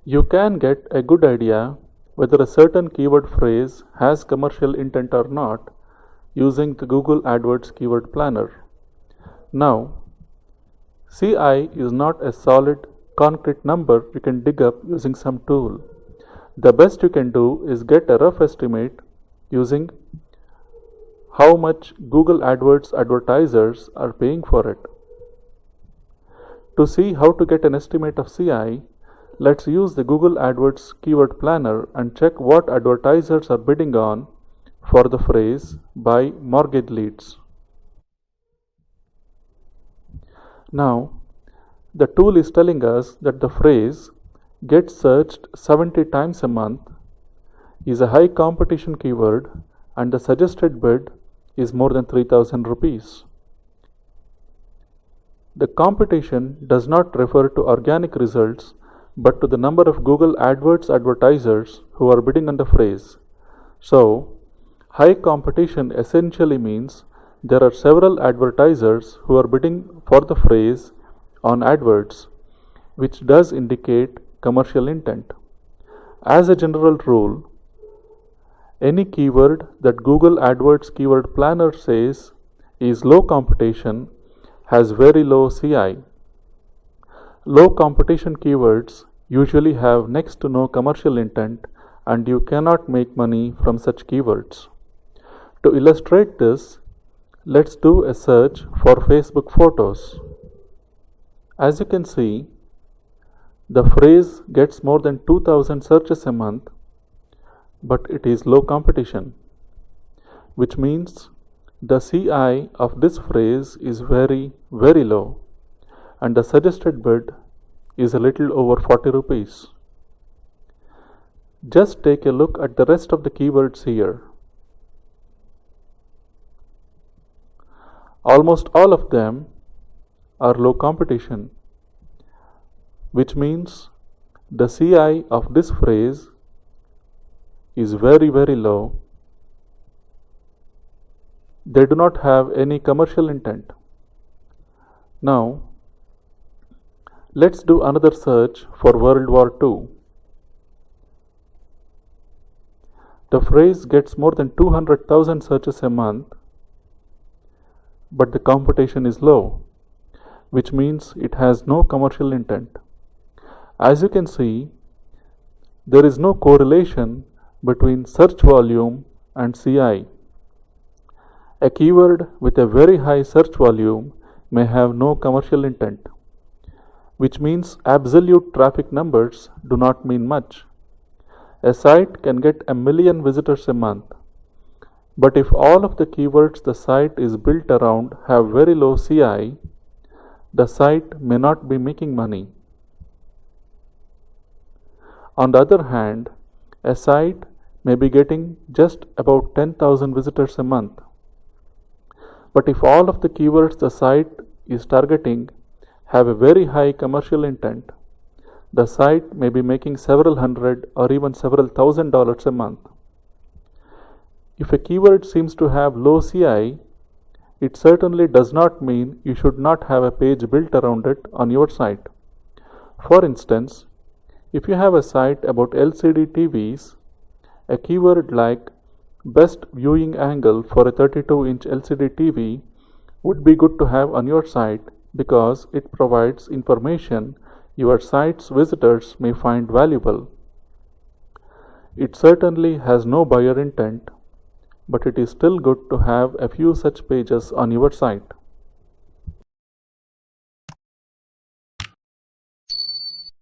You can get a good idea whether a certain keyword phrase has commercial intent or not using the Google AdWords Keyword Planner. Now, CI is not a solid, concrete number you can dig up using some tool. The best you can do is get a rough estimate using how much Google AdWords advertisers are paying for it. To see how to get an estimate of CI, let's use the Google AdWords Keyword Planner and check what advertisers are bidding on for the phrase buy mortgage leads. Now, the tool is telling us that the phrase gets searched 70 times a month is a high competition keyword and the suggested bid is more than 3000 rupees. The competition does not refer to organic results but to the number of Google AdWords advertisers who are bidding on the phrase. So, high competition essentially means there are several advertisers who are bidding for the phrase on AdWords, which does indicate commercial intent. As a general rule, any keyword that Google AdWords Keyword Planner says is low competition has very low CI. Low competition keywords usually have next to no commercial intent and you cannot make money from such keywords. To illustrate this, let's do a search for Facebook photos. As you can see, the phrase gets more than 2000 searches a month, but it is low competition, which means the CI of this phrase is very, very low, and the suggested bid is a little over 40 rupees. Just take a look at the rest of the keywords here. Almost all of them are low competition, which means the CI of this phrase is very, very low. They do not have any commercial intent. Now, let's do another search for World War II. The phrase gets more than 200,000 searches a month, but the competition is low, which means it has no commercial intent. As you can see, there is no correlation between search volume and CI. A keyword with a very high search volume may have no commercial intent, which means absolute traffic numbers do not mean much. A site can get 1 million visitors a month, but if all of the keywords the site is built around have very low CI, the site may not be making money. On the other hand, a site may be getting just about 10,000 visitors a month. But if all of the keywords the site is targeting have a very high commercial intent, the site may be making several hundred or even several $1,000s a month. If a keyword seems to have low CI, it certainly does not mean you should not have a page built around it on your site. For instance, if you have a site about LCD TVs, a keyword like best viewing angle for a 32-inch LCD TV would be good to have on your site because it provides information your site's visitors may find valuable. It certainly has no buyer intent, but it is still good to have a few such pages on your site.